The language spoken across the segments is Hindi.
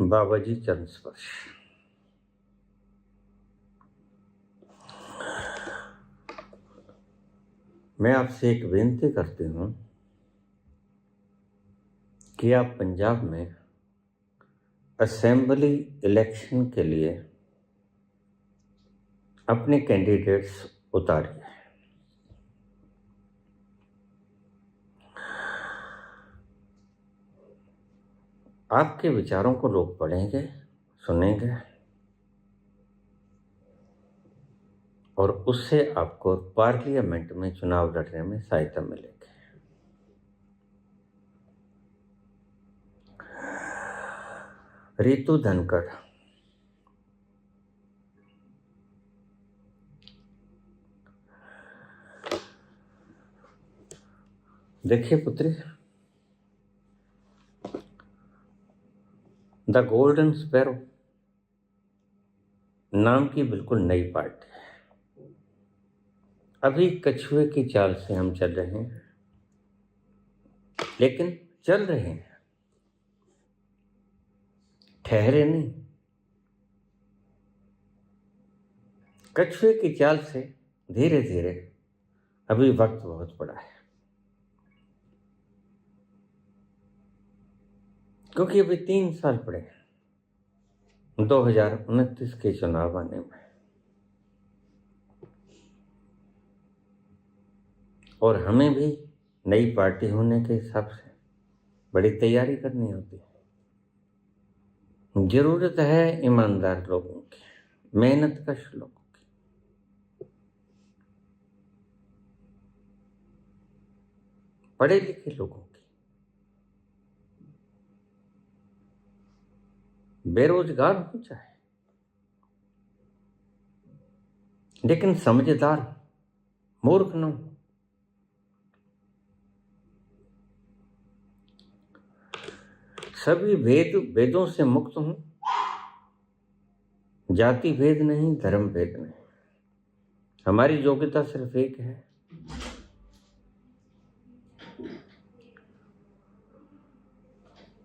बाबाजी चरण स्पर्श। मैं आपसे एक विनती करती हूँ कि आप पंजाब में असेंबली इलेक्शन के लिए अपने कैंडिडेट्स उतारिए। आपके विचारों को लोग पढ़ेंगे, सुनेंगे और उससे आपको पार्लियामेंट में चुनाव लड़ने में सहायता मिलेगी। रितु धनखड़, देखिए पुत्री, द गोल्डन स्पैरो नाम की बिल्कुल नई पार्टी है। अभी कछुए की चाल से हम चल रहे हैं, लेकिन चल रहे हैं, ठहरे नहीं। कछुए की चाल से धीरे धीरे अभी वक्त बहुत पड़ा है, क्योंकि अभी 3 साल पड़े हैं 2029 के चुनाव आने में, और हमें भी नई पार्टी होने के हिसाब से बड़ी तैयारी करनी होती है। जरूरत है ईमानदार लोगों की, मेहनतकश लोगों की, पढ़े लिखे लोगों की, बेरोजगार हो चाहे, लेकिन समझदार, मूर्ख न हो। सभी भेदों से मुक्त हूं, जाति भेद नहीं, धर्म भेद नहीं। हमारी योग्यता सिर्फ एक है,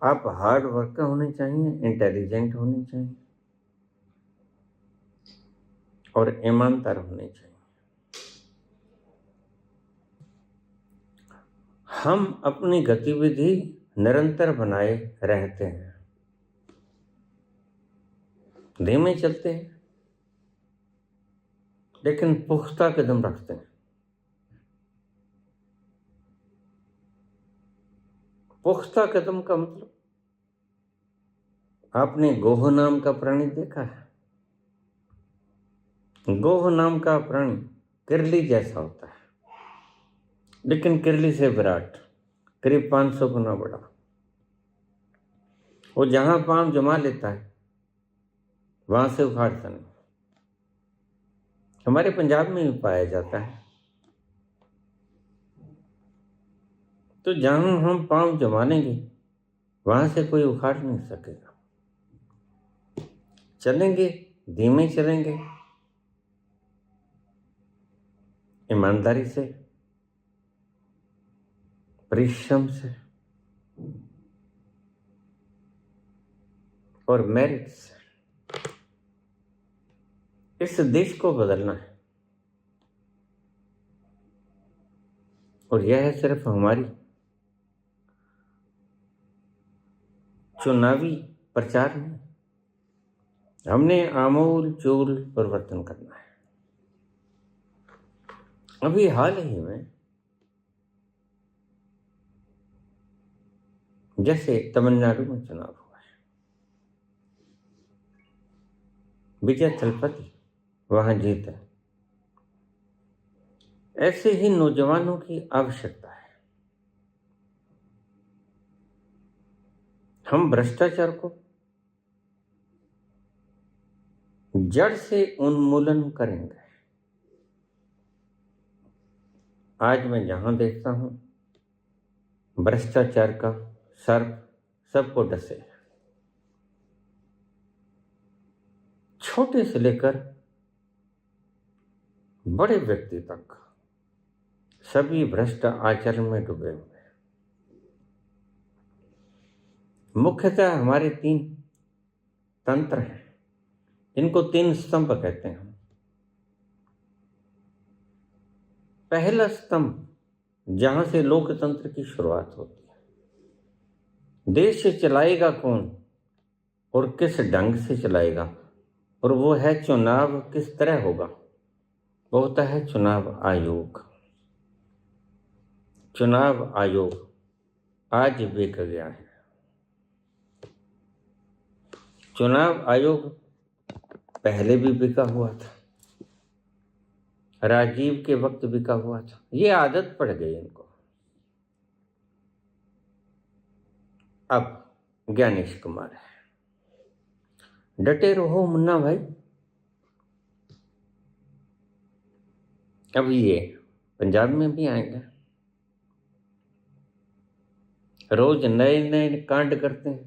आप हार्ड वर्कर होने चाहिए, इंटेलिजेंट होने चाहिए और ईमानदार होने चाहिए। हम अपनी गतिविधि निरंतर बनाए रहते हैं, धीमे चलते हैं, लेकिन पुख्ता कदम रखते हैं। पुख्ता कदम का मतलब, आपने गोह नाम का प्राणी देखा है? गोह नाम का प्राणी किरली जैसा होता है, लेकिन किरली से विराट, करीब 500 गुना बड़ा। वो जहां पांव जमा लेता है वहां से उखाड़ता नहीं। हमारे पंजाब में भी पाया जाता है। तो जहां हम पांव जमा लेंगे वहां से कोई उखाड़ नहीं सकेगा। चलेंगे, धीमे चलेंगे, ईमानदारी से, परिश्रम से और मेरिट से इस देश को बदलना है। और यह है सिर्फ हमारी चुनावी प्रचार नहीं, हमने आमूल चूल परिवर्तन करना है। अभी हाल ही में जैसे तमिलनाडु में चुनाव हुआ है, विजय थलपति वहां जीते। ऐसे ही नौजवानों की आवश्यकता है। हम भ्रष्टाचार को जड़ से उन्मूलन करेंगे। आज मैं जहां देखता हूं, भ्रष्टाचार का सर्प सबको डसे, छोटे से लेकर बड़े व्यक्ति तक सभी भ्रष्ट आचरण में डूबे हुए हैं। मुख्यतः हमारे 3 तंत्र हैं, इनको 3 स्तंभ कहते हैं। पहला स्तंभ जहां से लोकतंत्र की शुरुआत होती है। देश चलाएगा कौन और किस ढंग से चलाएगा, और वो है चुनाव किस तरह होगा, वो होता है चुनाव आयोग। चुनाव आयोग आज बिक गया है। चुनाव आयोग पहले भी बिका हुआ था, राजीव के वक्त बिका हुआ था, ये आदत पड़ गई इनको। अब ज्ञानेश कुमार है, डटे रहो मुन्ना भाई। अब ये पंजाब में भी आएंगे, रोज नए नए कांड करते हैं,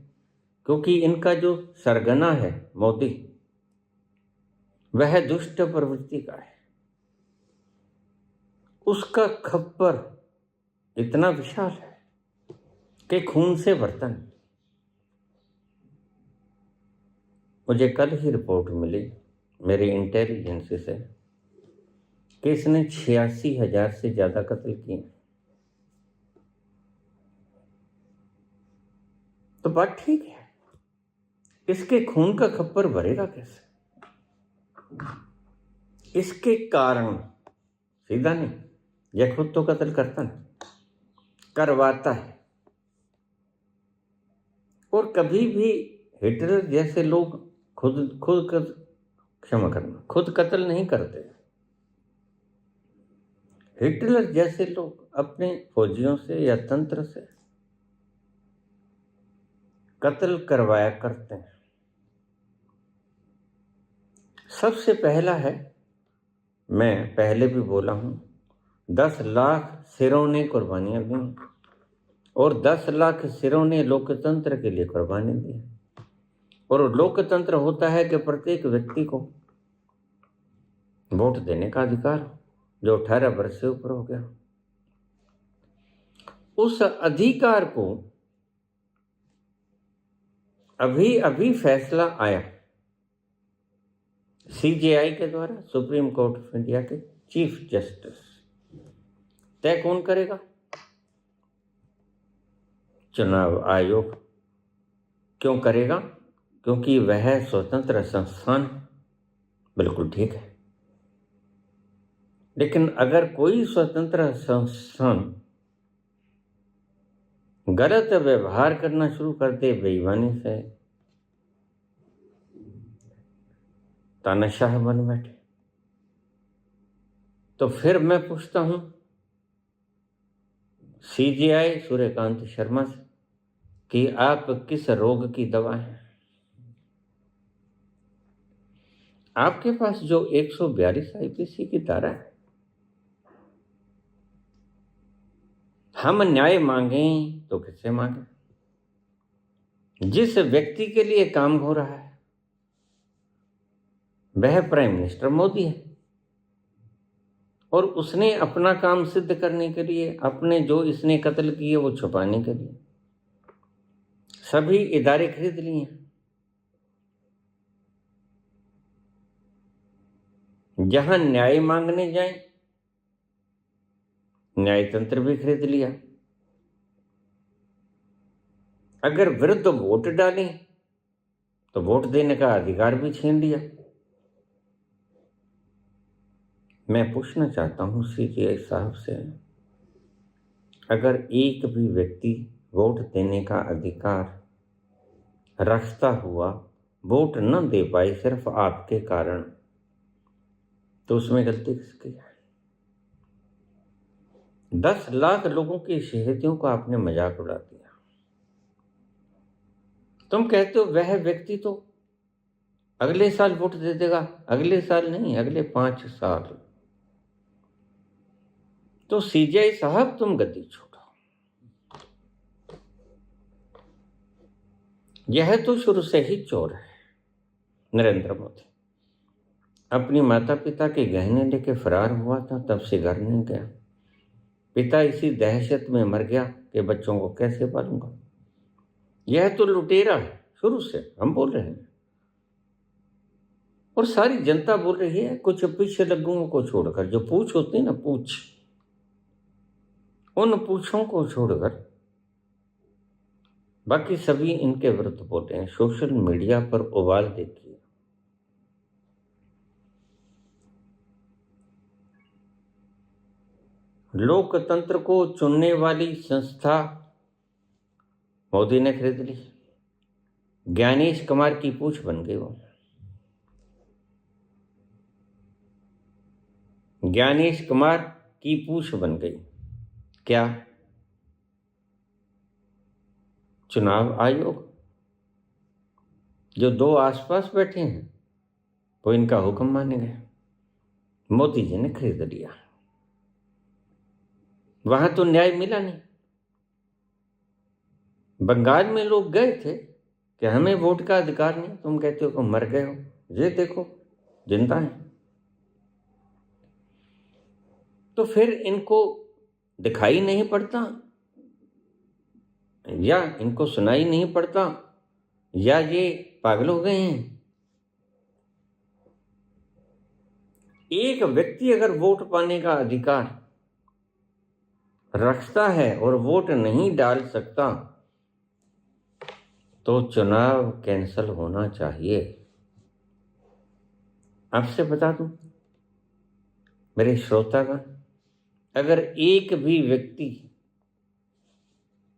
क्योंकि इनका जो सरगना है मोदी, वह दुष्ट प्रवृत्ति का है। उसका खप्पर इतना विशाल है कि खून से बर्तन। मुझे कल ही रिपोर्ट मिली मेरी इंटेलिजेंस से कि इसने 86,000 से ज्यादा कत्ल किए। तो बात ठीक है, इसके खून का खप्पर भरेगा कैसे? इसके कारण सीधा नहीं, यह खुद तो कत्ल करता नहीं, करवाता है। और कभी भी हिटलर जैसे लोग खुद कत्ल नहीं करते। हिटलर जैसे लोग अपने फौजियों से या तंत्र से कत्ल करवाया करते हैं। सबसे पहला है, मैं पहले भी बोला हूं, 10 लाख सिरों ने कुर्बानियां दी और 10 लाख सिरों ने लोकतंत्र के लिए कुर्बानी दी। और लोकतंत्र होता है कि प्रत्येक व्यक्ति को वोट देने का अधिकार हो, जो 18 वर्ष से ऊपर हो गया। उस अधिकार को अभी अभी फैसला आया CJI के द्वारा, सुप्रीम कोर्ट ऑफ इंडिया के चीफ जस्टिस। तय कौन करेगा? चुनाव आयोग। क्यों करेगा? क्योंकि वह स्वतंत्र संस्थान। बिल्कुल ठीक है, लेकिन अगर कोई स्वतंत्र संस्थान गलत व्यवहार करना शुरू कर दे, बेईमानी से तानाशाह बन बैठे, तो फिर मैं पूछता हूं CJI सूर्यकांत शर्मा से कि आप किस रोग की दवा हैं? आपके पास जो 142 IPC की धारा है, हम न्याय मांगें तो किससे मांगे? जिस व्यक्ति के लिए काम हो रहा है वह प्राइम मिनिस्टर मोदी है, और उसने अपना काम सिद्ध करने के लिए, अपने जो इसने कत्ल किए वो छुपाने के लिए सभी इदारे खरीद लिए। जहां न्याय मांगने जाएं, न्यायतंत्र भी खरीद लिया। अगर विरुद्ध वोट डालें तो वोट देने का अधिकार भी छीन लिया। मैं पूछना चाहता हूं CJI साहब से, अगर एक भी व्यक्ति वोट देने का अधिकार रखता हुआ वोट न दे पाए सिर्फ आपके कारण, तो उसमें गलती किसकी है? 10 लाख लोगों की शहीदियों का आपने मजाक उड़ा दिया। तुम कहते हो वह व्यक्ति तो अगले साल वोट दे देगा, अगले साल नहीं, अगले 5 साल। तो CJI साहब तुम गद्दी छोड़ो। यह तो शुरू से ही चोर है। नरेंद्र मोदी अपनी माता पिता के गहने लेके फरार हुआ था, तब से घर नहीं गया। पिता इसी दहशत में मर गया कि बच्चों को कैसे पालूंगा। यह तो लुटेरा है शुरू से, हम बोल रहे हैं। और सारी जनता बोल रही है कुछ पीछे लग्गुओं को छोड़कर, जो पूछ होती है ना, पूछ, उन पूछों को छोड़कर बाकी सभी इनके विरुद्ध बोल रहे हैं। सोशल मीडिया पर उबाल देखिए। लोकतंत्र को चुनने वाली संस्था मोदी ने खरीद ली। ज्ञानेश कुमार की पूछ बन गई वो। ज्ञानेश कुमार की पूछ बन गई। क्या? चुनाव आयोग। जो दो आसपास बैठे हैं वो इनका हुक्म मानेंगे। मोदी जी ने खरीद लिया। वहां तो न्याय मिला नहीं। बंगाल में लोग गए थे कि हमें वोट का अधिकार नहीं, तुम कहते हो कि मर गए हो, ये देखो जिंदा है। तो फिर इनको दिखाई नहीं पड़ता, या इनको सुनाई नहीं पड़ता, या ये पागल हो गए हैं? एक व्यक्ति अगर वोट पाने का अधिकार रखता है और वोट नहीं डाल सकता तो चुनाव कैंसल होना चाहिए। आपसे बता दूं मेरे श्रोतागण, अगर एक भी व्यक्ति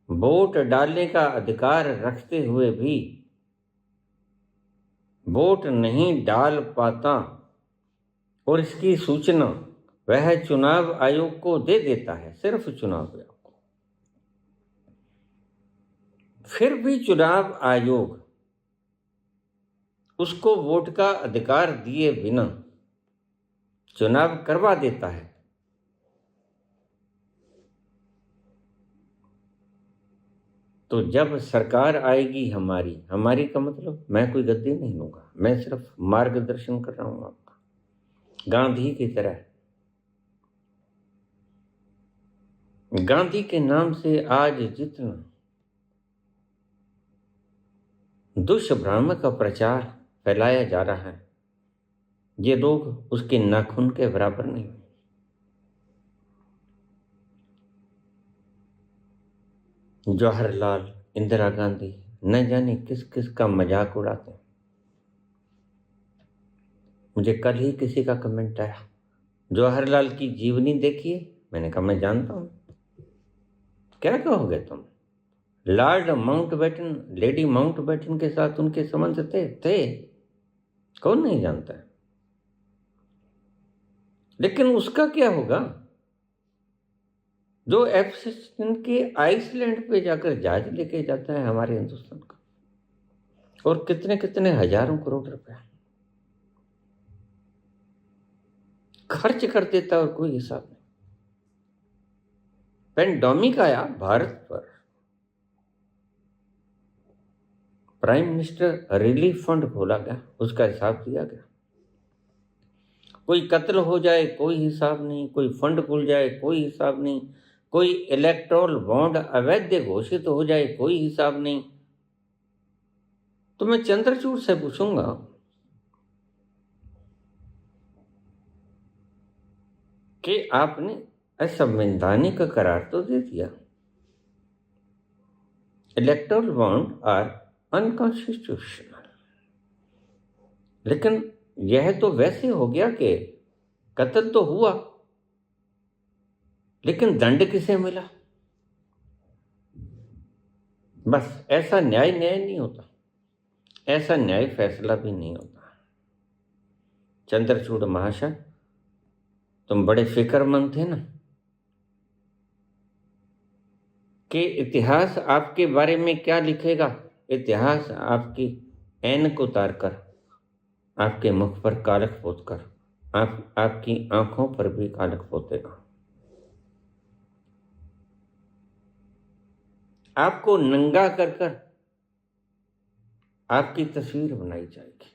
वोट डालने का अधिकार रखते हुए भी वोट नहीं डाल पाता और इसकी सूचना वह चुनाव आयोग को दे देता है, सिर्फ चुनाव आयोग को, फिर भी चुनाव आयोग उसको वोट का अधिकार दिए बिना चुनाव करवा देता है, तो जब सरकार आएगी हमारी का मतलब मैं कोई गद्दी नहीं लूंगा, मैं सिर्फ मार्गदर्शन कर रहा हूं आपका, गांधी की तरह। गांधी के नाम से आज जितना दुष्भ्रम का प्रचार फैलाया जा रहा है, ये लोग उसके नाखून के बराबर नहीं। जवाहरलाल, इंदिरा गांधी न जाने किस किस का मजाक उड़ाते हैं। मुझे कल ही किसी का कमेंट आया, जवाहरलाल की जीवनी देखिए। मैंने कहा मैं जानता हूं। क्या कहोगे तुम? लॉर्ड माउंटबेटन, लेडी माउंटबेटन के साथ उनके संबंध थे कौन नहीं जानता है। लेकिन उसका क्या होगा जो एप्सिस्टन के आइसलैंड पे जाकर जहाज लेके जाता है हमारे हिंदुस्तान का, और कितने कितने हजारों करोड़ रुपए खर्च कर देता और कोई हिसाब नहीं। पेंडेमिक आया भारत पर, प्राइम मिनिस्टर रिलीफ फंड खोला गया, उसका हिसाब दिया गया। कोई कत्ल हो जाए कोई हिसाब नहीं, कोई फंड खुल जाए कोई हिसाब नहीं, कोई इलेक्टोरल बॉन्ड अवैध घोषित हो जाए कोई हिसाब नहीं। तो मैं चंद्रचूड़ से पूछूंगा कि आपने असंवैधानिक करार तो दे दिया, इलेक्टोरल बॉन्ड आर अनकॉन्स्टिट्यूशनल, लेकिन यह तो वैसे हो गया कि कत्ल तो हुआ लेकिन दंड किसे मिला? बस ऐसा न्याय नहीं होता, ऐसा न्याय फैसला भी नहीं होता। चंद्रचूड़ महाशय, तुम बड़े फिक्रमंद थे ना कि इतिहास आपके बारे में क्या लिखेगा। इतिहास आपकी ऐन को उतार कर, आपके मुख पर कालख पोत कर, आपकी आंखों पर भी कालख पोतेगा। आपको नंगा कर कर आपकी तस्वीर बनाई जाएगी।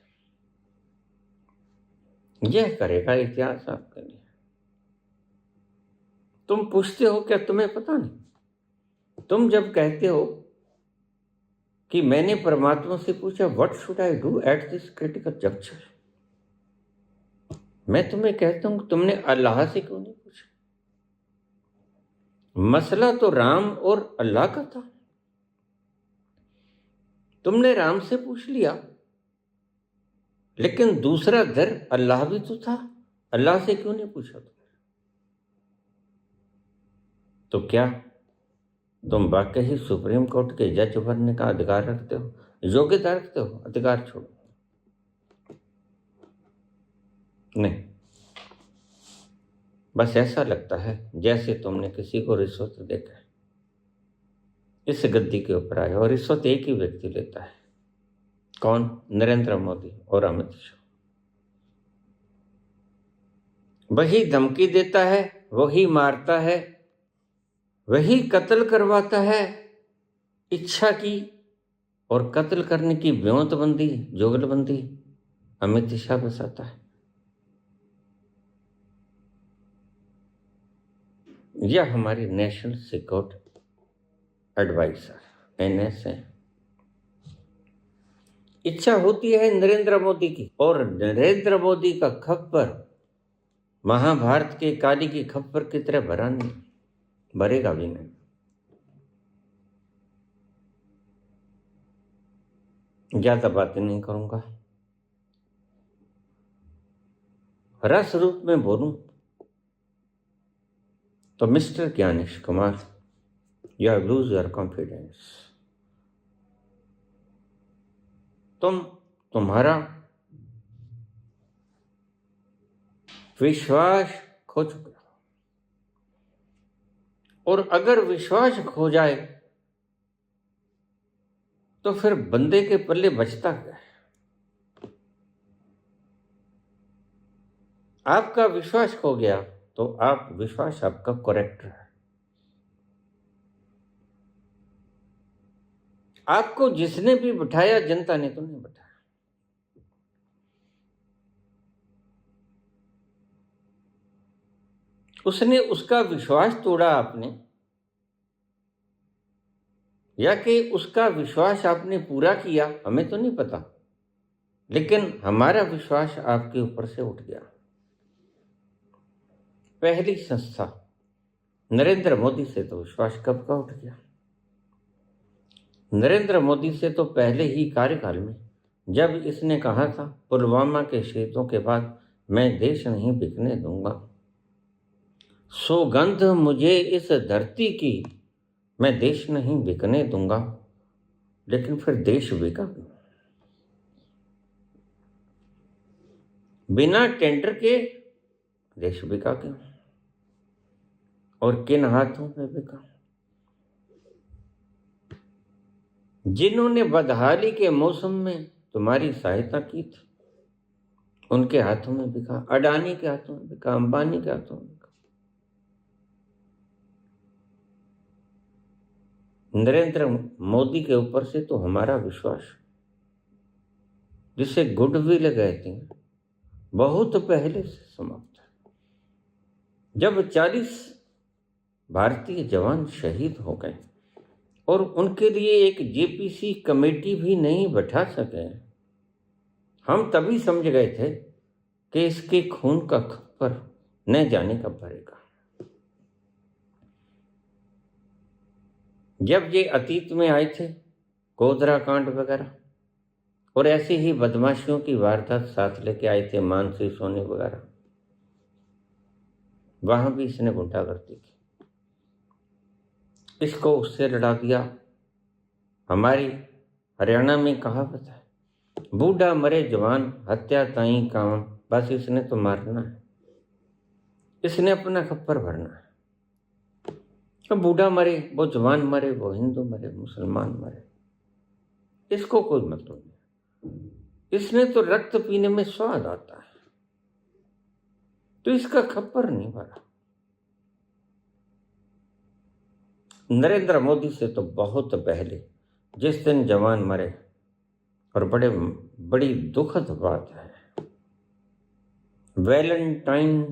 यह करेगा इतिहास आपके लिए। तुम पूछते हो क्या तुम्हें पता नहीं? तुम जब कहते हो कि मैंने परमात्मा से पूछा what should I do at this critical juncture, मैं तुम्हें कहता हूं तुमने अल्लाह से क्यों नहीं पूछा? मसला तो राम और अल्लाह का था। तुमने राम से पूछ लिया, लेकिन दूसरा दर अल्लाह भी तो था, अल्लाह से क्यों नहीं पूछा? तो क्या तुम वाकई ही सुप्रीम कोर्ट के जज बनने का अधिकार रखते हो, योग्यता रखते हो? अधिकार छोड़ो, नहीं। बस ऐसा लगता है जैसे तुमने किसी को रिश्वत देकर इस गद्दी के ऊपर आए, और रिश्वत एक ही व्यक्ति लेता है। कौन? नरेंद्र मोदी और अमित शाह। वही धमकी देता है, वही मारता है, वही कत्ल करवाता है। इच्छा की और कत्ल करने की ब्योंतबंदी, जुगलबंदी अमित शाह बसाता है। यह हमारी नेशनल सिक्योरिटी एडवाइजर NSA। इच्छा होती है नरेंद्र मोदी की, और नरेंद्र मोदी का खप्पर महाभारत के काली की खप्पर की तरह भरा नहीं, भरेगा भी नहीं। ज्यादा बातें नहीं करूंगा, रस रूप में बोलूं तो mister Gyanesh Kumar, you have lose your confidence. तुम्हारा विश्वास खो चुका, और अगर विश्वास खो जाए तो फिर बंदे के पल्ले बचता क्या है? आपका विश्वास खो गया तो आप विश्वास आपका करेक्टर है। आपको जिसने भी बिठाया, जनता ने तो नहीं बिठाया। उसने उसका विश्वास तोड़ा आपने, या कि उसका विश्वास आपने पूरा किया, हमें तो नहीं पता। लेकिन हमारा विश्वास आपके ऊपर से उठ गया। पहली संस्था नरेंद्र मोदी से तो विश्वास कब का उठ गया। नरेंद्र मोदी से तो पहले ही कार्यकाल में, जब इसने कहा था पुलवामा के शहीदों के बाद मैं देश नहीं बिकने दूंगा, सौगंध मुझे इस धरती की, मैं देश नहीं बिकने दूंगा, लेकिन फिर देश बिका। बिना टेंडर के देश बिका क्यों, और किन हाथों में बिका? जिन्होंने बदहाली के मौसम में तुम्हारी सहायता की थी, उनके हाथों में बिका। अडानी के हाथों में बिका, अंबानी के हाथों में बिका। नरेंद्र मोदी के ऊपर से तो हमारा विश्वास, जिसे गुडविल कहते हैं, बहुत पहले से समाप्त है। जब 40 भारतीय जवान शहीद हो गए और उनके लिए एक JPC कमेटी भी नहीं बैठा सके, हम तभी समझ गए थे कि इसके खून का खप्पर न जाने कब भरेगा। जब ये अतीत में आए थे, गोधरा कांड वगैरह, और ऐसी ही बदमाशियों की वारदात साथ लेके आए थे, मानसी सोनी वगैरह, वहां भी इसने गुंडागर्दी की। इसको उससे लड़ा दिया। हमारी हरियाणा में कहावत है, बूढ़ा मरे जवान हत्या ताई काम। बस इसने तो मारना है, इसने अपना खप्पर भरना है। तो बूढ़ा मरे, वो जवान मरे, वो हिंदू मरे, मुसलमान मरे, इसको कोई मतलब नहीं। इसने तो रक्त पीने में स्वाद आता है, तो इसका खप्पर नहीं भरा। नरेंद्र मोदी से तो बहुत पहले, जिस दिन जवान मरे, और बड़ी दुखद बात है, वैलेंटाइन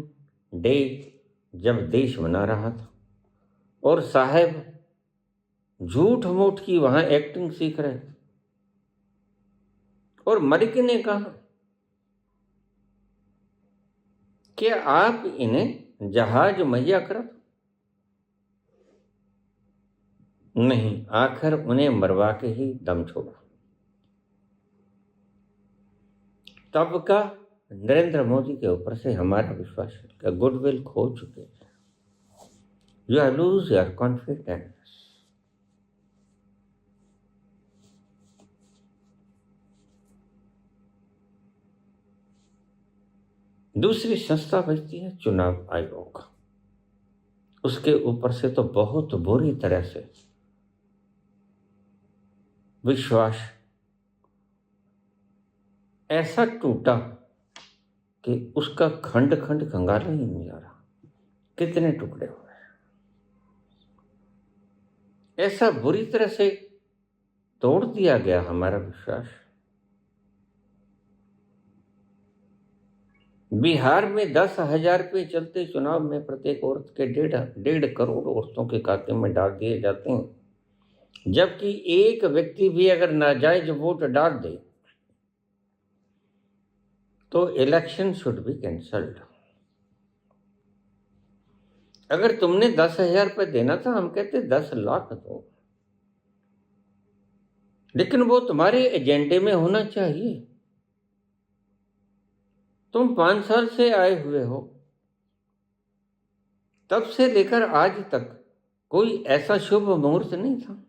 डे जब देश मना रहा था और साहब झूठ मूठ की वहां एक्टिंग सीख रहे थे, और मलिक ने कहा कि आप इन्हें जहाज मुहैया करा दो। नहीं, आखिर उन्हें मरवा के ही दम छोड़ा। तब का नरेंद्र मोदी के ऊपर से हमारा विश्वास का गुडविल खो चुके हैं। You are lose your confidence. दूसरी संस्था बचती है चुनाव आयोग। उसके ऊपर से तो बहुत बुरी तरह से विश्वास ऐसा टूटा कि उसका खंड खंड खंगाला ही नहीं जा रहा। कितने टुकड़े हुए, ऐसा बुरी तरह से तोड़ दिया गया हमारा विश्वास। बिहार में 10,000 रुपये चलते चुनाव में प्रत्येक औरत के 1.5 करोड़ औरतों के खाते में डाल दिए जाते हैं, जबकि एक व्यक्ति भी अगर नाजायज वोट डाल दे तो इलेक्शन शुड बी कैंसल्ड। अगर तुमने 10,000 रुपये देना था, हम कहते 10 लाख दो, लेकिन वो तुम्हारे एजेंडे में होना चाहिए। तुम 5 साल से आए हुए हो, तब से लेकर आज तक कोई ऐसा शुभ मुहूर्त नहीं था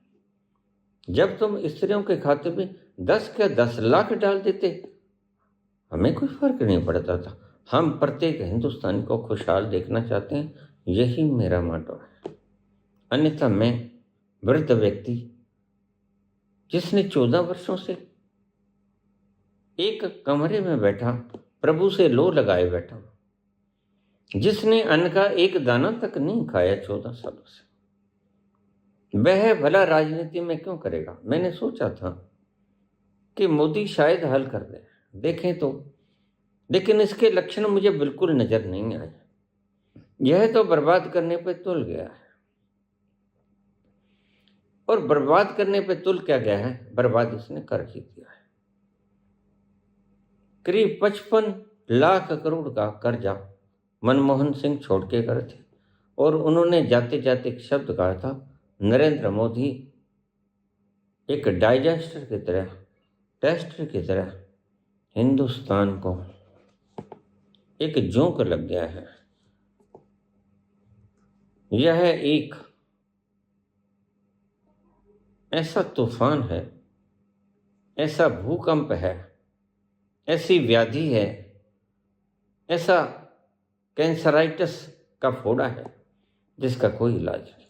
जब तुम स्त्रियों के खाते में 10 क्या 10 लाख डाल देते। हमें कोई फर्क नहीं पड़ता था। हम प्रत्येक हिंदुस्तानी को खुशहाल देखना चाहते हैं, यही मेरा मोटो है। अन्यथा मैं वृद्ध व्यक्ति जिसने 14 वर्षों से एक कमरे में बैठा प्रभु से लो लगाए बैठा, जिसने अन्न का एक दाना तक नहीं खाया 14 सालों से, वह भला राजनीति में क्यों करेगा। मैंने सोचा था कि मोदी शायद हल कर दे, देखें तो, लेकिन इसके लक्षण मुझे बिल्कुल नजर नहीं आए। यह तो बर्बाद करने पे तुल गया है। और बर्बाद करने पे तुल क्या गया है, बर्बाद इसने कर ही दिया है। करीब 55 लाख करोड़ का कर्जा मनमोहन सिंह छोड़ के गए थे, और उन्होंने जाते जाते एक शब्द कहा था, नरेंद्र मोदी एक डाइजेस्टर की तरह, टेस्टर की तरह हिंदुस्तान को एक जोंक लग गया है। यह एक ऐसा तूफान है, ऐसा भूकंप है, ऐसी व्याधि है, ऐसा कैंसराइटिस का फोड़ा है जिसका कोई इलाज नहीं।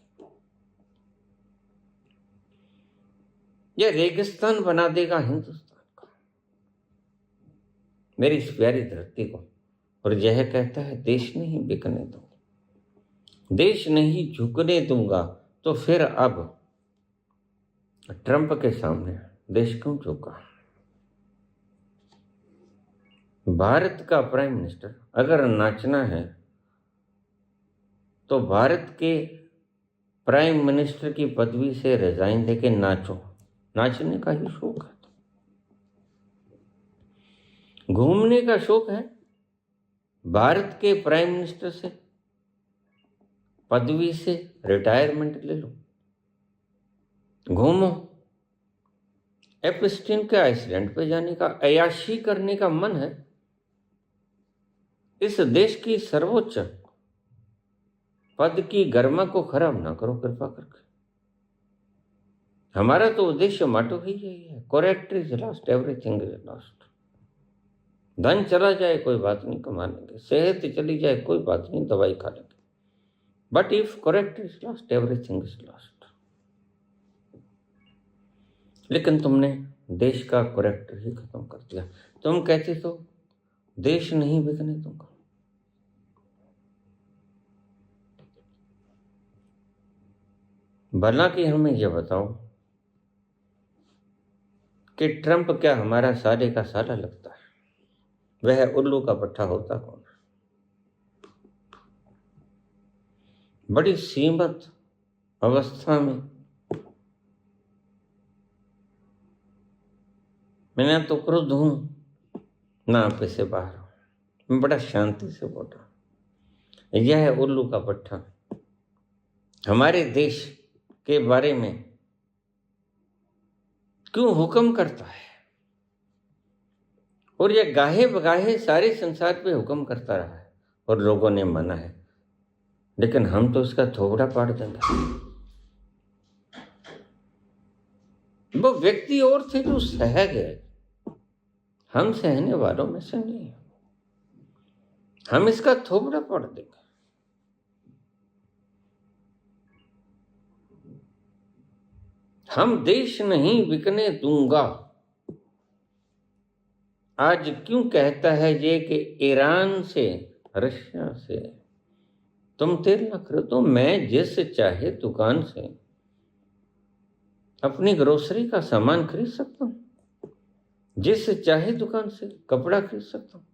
यह रेगिस्तान बना देगा हिंदुस्तान को, मेरी इस प्यारी धरती को। और यह कहता है देश नहीं बिकने दूंगा, देश नहीं झुकने दूंगा। तो फिर अब ट्रंप के सामने देश क्यों झुका। भारत का प्राइम मिनिस्टर अगर नाचना है तो भारत के प्राइम मिनिस्टर की पदवी से रिजाइन देके नाचो। नाचने का ही शौक है, घूमने का शौक है, भारत के प्राइम मिनिस्टर से पदवी से रिटायरमेंट ले लो, घूमो। एप्स्टीन के आइसलैंड पे जाने का, अयाशी करने का मन है। इस देश की सर्वोच्च पद की गरिमा को खराब ना करो कृपा करके। हमारा तो उद्देश्य माटो ही यही है, correct is last, everything is last. धन चला जाए कोई बात नहीं, कमा लेंगे, सेहत चली जाए कोई बात नहीं, दवाई खा लेंगे, but if correct is last, everything is last. लेकिन तुमने देश का करेक्टर ही खत्म कर दिया। तुम कहते तो देश नहीं बिकने दूंगा। भला कि हमें यह बताओ कि ट्रंप क्या हमारा साले का साला लगता है, वह उल्लू का पट्टा होता कौन है। बड़ी सीमित अवस्था में मैं ना तो क्रुद्ध हूं ना पे से बाहर हूं, मैं बड़ा शांति से बोल रहा हूँ। यह है उल्लू का पट्टा हमारे देश के बारे में क्यों हुक्म करता है, और यह गाहे बगाहे सारे संसार पे हुक्म करता रहा है और लोगों ने माना है, लेकिन हम तो उसका थोबड़ा पाड़ देंगे। वो व्यक्ति और थे जो सह गए, हम सहने वालों में से नहीं। हम इसका थोबड़ा पाड़ देंगे। हम देश नहीं बिकने दूंगा। आज क्यों कहता है ये कि ईरान से, रशिया से तुम तेल न खरीदो, मैं जिस चाहे दुकान से अपनी ग्रोसरी का सामान खरीद सकता हूँ, जिस चाहे दुकान से कपड़ा खरीद सकता हूँ,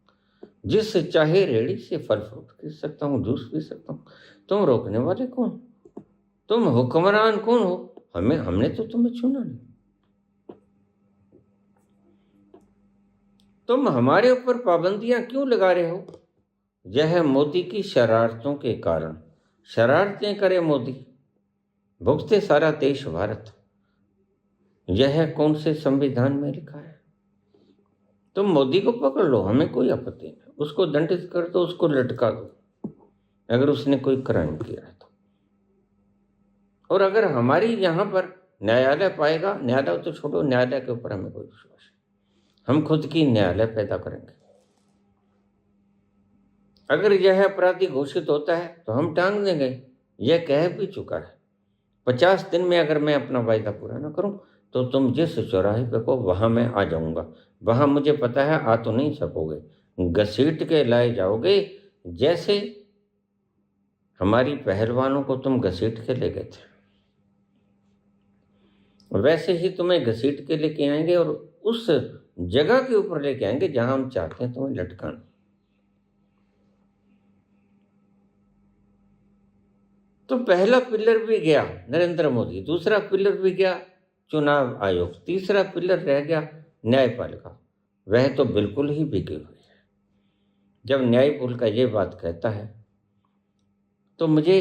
जिस चाहे रेड़ी से फल फ्रूट खरीद सकता हूँ, जूस पी सकता हूँ। तुम रोकने वाले कौन? तुम हुक्मरान कौन हो? हमने तो तुम्हें चुना नहीं। तुम हमारे ऊपर पाबंदियां क्यों लगा रहे हो? यह मोदी की शरारतों के कारण। शरारतें करे मोदी, भुगते सारा देश भारत। यह कौन से संविधान में लिखा है? तुम मोदी को पकड़ लो, हमें कोई आपत्ति नहीं, उसको दंडित कर दो, उसको लटका दो अगर उसने कोई क्राइम किया है तो। और अगर हमारी यहाँ पर न्यायालय पाएगा, न्यायालय तो छोड़ो, न्यायालय के ऊपर हमें कोई विश्वास नहीं, हम खुद की न्यायालय पैदा करेंगे। अगर यह अपराधी घोषित होता है तो हम टांग देंगे। यह कह भी चुका है 50 दिन में अगर मैं अपना वायदा पूरा ना करूं तो तुम जिस चौराहे पे को वहां मैं आ जाऊंगा। वहां मुझे पता है आ तो नहीं सकोगे, घसीट के लाए जाओगे, जैसे हमारी पहलवानों को तुम घसीट के ले गए थे, वैसे ही तुम्हें घसीट के लेके आएंगे और उस जगह के ऊपर लेके आएंगे जहां हम चाहते हैं तुम्हें लटकाना। तो पहला पिलर भी गया नरेंद्र मोदी, दूसरा पिलर भी गया चुनाव आयोग, तीसरा पिलर रह गया न्यायपालिका। वह तो बिल्कुल ही बिकी हुई है। जब न्यायपालिका ये बात कहता है तो मुझे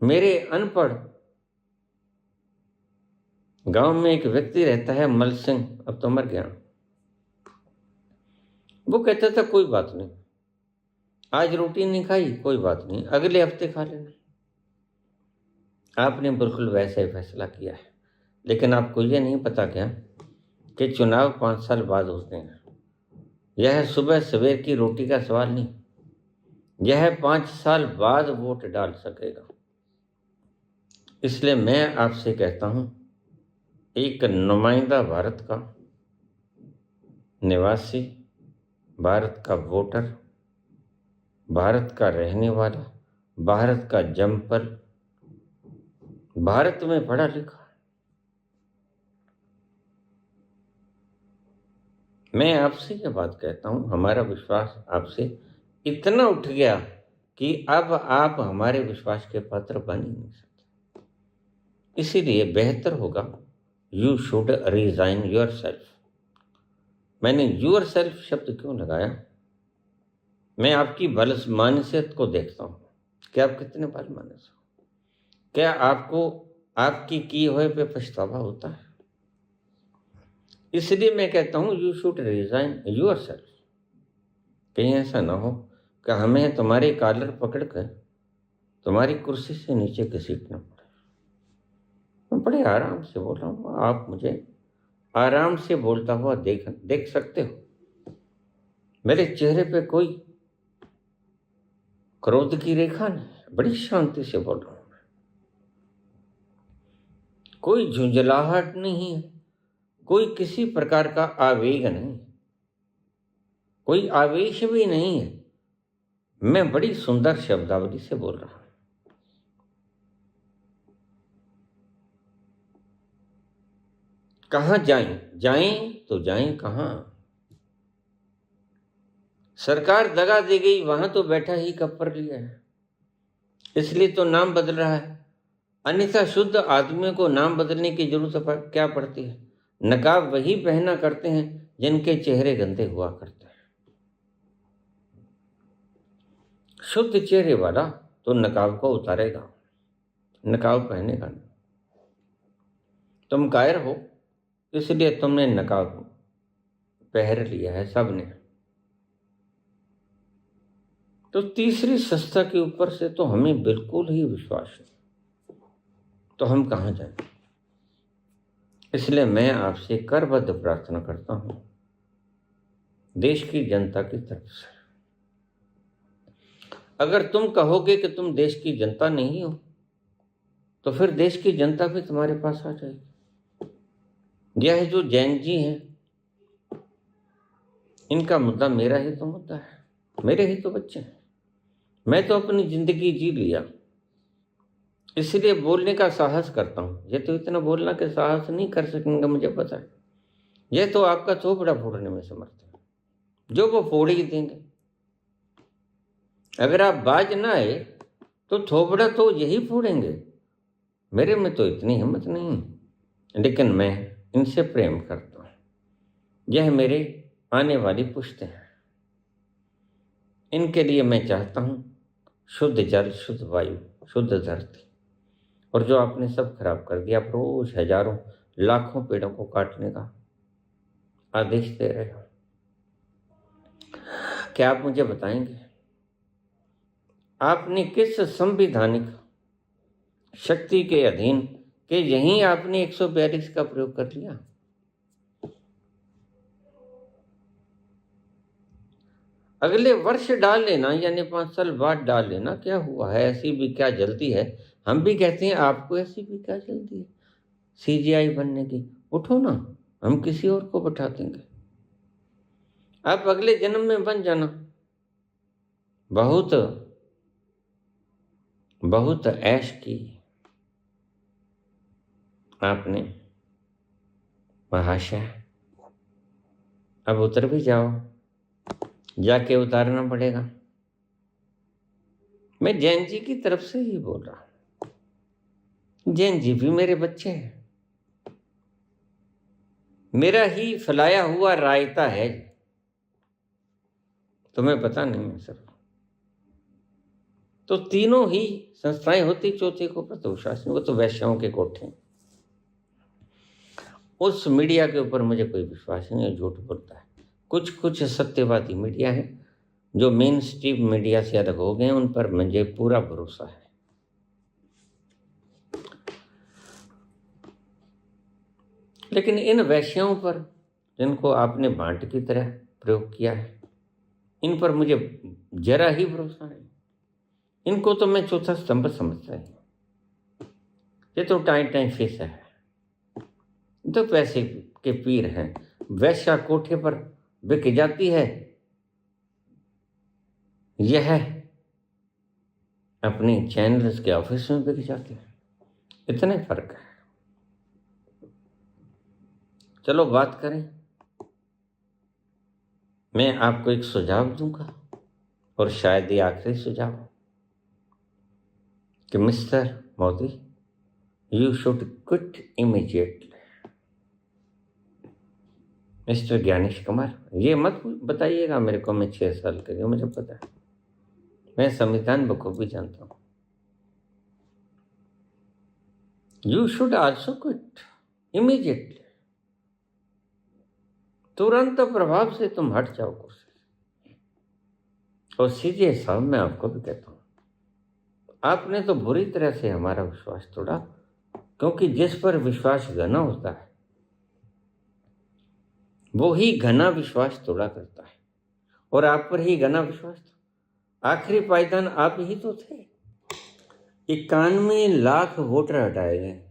मेरे अनपढ़ गांव में एक व्यक्ति रहता है मल सिंह, अब तो मर गया, वो कहता था कोई बात नहीं, आज रोटी नहीं खाई कोई बात नहीं, अगले हफ्ते खा लेना। आपने बिल्कुल वैसा ही फैसला किया है, लेकिन आपको ये नहीं पता क्या कि चुनाव 5 साल बाद होते हैं। यह सुबह सवेर की रोटी का सवाल नहीं, यह 5 साल बाद वोट डाल सकेगा। इसलिए मैं आपसे कहता हूं, एक नुमाइंदा भारत का निवासी, भारत का वोटर, भारत का रहने वाला, भारत का जमपल, भारत में पढ़ा लिखा, मैं आपसे ये बात कहता हूं, हमारा विश्वास आपसे इतना उठ गया कि अब आप हमारे विश्वास के पात्र बन ही नहीं सकते। इसीलिए बेहतर होगा you should resign your self. मैंने योर सेल्फ शब्द क्यों लगाया? मैं आपकी भलमानसियत को देखता हूँ कि आप कितने भलमानस हो। क्या आपको आपकी किए हुए पे पछतावा होता है? इसलिए मैं कहता हूँ you should resign your self. कहीं ऐसा ना हो कि हमें तुम्हारे कॉलर पकड़कर तुम्हारी कुर्सी से नीचे घसीटना पड़े। मैं बड़े आराम से बोल रहा हूँ, आप मुझे आराम से बोलता हुआ देख सकते हो। मेरे चेहरे पे कोई क्रोध की रेखा नहीं, बड़ी शांति से बोल रहा हूँ। कोई झुंझलाहट नहीं है, कोई किसी प्रकार का आवेग नहीं, कोई आवेश भी नहीं है। मैं बड़ी सुंदर शब्दावली से बोल रहा हूं। कहां जाएं तो जाएं कहां? सरकार दगा दे गई, वहां तो बैठा ही कब पर लिया है, इसलिए तो नाम बदल रहा है। अन्यथा शुद्ध आदमियों को नाम बदलने की जरूरत क्या पड़ती है? नकाब वही पहना करते हैं जिनके चेहरे गंदे हुआ करते हैं। शुद्ध चेहरे वाला तो नकाब को उतारेगा, नकाब पहनेगा नहीं। तुम कायर हो इसलिए तुमने नकाब पहन लिया है सबने। तो तीसरी संस्था के ऊपर से तो हमें बिल्कुल ही विश्वास नहीं, तो हम कहाँ जाएं? इसलिए मैं आपसे करबद्ध प्रार्थना करता हूं देश की जनता की तरफ से, अगर तुम कहोगे कि तुम देश की जनता नहीं हो तो फिर देश की जनता भी तुम्हारे पास आ जाएगी। यह जो जैन जी हैं, इनका मुद्दा मेरा ही तो मुद्दा है, मेरे ही तो बच्चे हैं। मैं तो अपनी जिंदगी जी लिया, इसलिए बोलने का साहस करता हूं। ये तो इतना बोलना के साहस नहीं कर सकेंगे, मुझे पता है। यह तो आपका थोपड़ा फोड़ने में समर्थ है, जो वो फोड़ ही देंगे। अगर आप बाज ना आए तो थोपड़ा तो यही फोड़ेंगे। मेरे में तो इतनी हिम्मत नहीं है, लेकिन मैं इनसे प्रेम करता हूँ। यह मेरे आने वाली पुश्तें हैं, इनके लिए मैं चाहता हूँ शुद्ध जल, शुद्ध वायु, शुद्ध धरती। और जो आपने सब खराब कर दिया, आप रोज हजारों लाखों पेड़ों को काटने का आदेश दे रहे हो। क्या आप मुझे बताएंगे आपने किस संवैधानिक शक्ति के अधीन कि यहीं आपने 142 का प्रयोग कर लिया? अगले वर्ष डाल लेना, यानी 5 साल बाद डाल लेना, क्या हुआ है? ऐसी भी क्या जल्दी है? हम भी कहते हैं आपको ऐसी भी क्या जल्दी है सीजीआई बनने की? उठो ना, हम किसी और को बैठा देंगे। आप अगले जन्म में बन जाना। बहुत बहुत ऐश की आपने महाशय, अब उतर भी जाओ, जाके उतारना पड़ेगा। मैं जैन जी की तरफ से ही बोल रहा हूं, जैन जी भी मेरे बच्चे हैं, मेरा ही फैलाया हुआ रायता है, तुम्हें पता नहीं है सर। तो तीनों ही संस्थाएं होती, चौथे को प्रतोशासन, वो तो वैश्याओं के कोठे हैं। उस मीडिया के ऊपर मुझे कोई विश्वास नहीं है, झूठ बोलता है। कुछ कुछ सत्यवादी मीडिया है जो मेन स्ट्रीम मीडिया से अलग हो गए, उन पर मुझे पूरा भरोसा है। लेकिन इन वैश्याओं पर, जिनको आपने भांट की तरह प्रयोग किया है, इन पर मुझे जरा ही भरोसा नहीं। इनको तो मैं चौथा स्तंभ समझता ही। ये तो टाइम टाइम फेस है, तो पैसे के पीर हैं। वैश्या कोठे पर बिक जाती है, यह अपनी चैनल्स के ऑफिस में बिक जाती है। इतने फर्क है। चलो बात करें, मैं आपको एक सुझाव दूंगा, और शायद ये आखिरी सुझाव हो, कि mister Modi, you should quit immediately. Mister Gyanesh Kumar, ये मत बताइएगा मेरे को मैं 6 साल के लिए, मुझे पता है, मैं संविधान बखूबी जानता हूं। You should also quit immediately. तुरंत प्रभाव से तुम हट जाओ कुर्सी। और सीजे साहब, मैं आपको भी कहता हूं, आपने तो बुरी तरह से हमारा विश्वास तोड़ा, क्योंकि जिस पर विश्वास घना होता है वो ही घना विश्वास तोड़ा करता है, और आप पर ही घना विश्वास था। आखिरी पायदान आप ही तो थे। 91 लाख वोटर हटाए गए,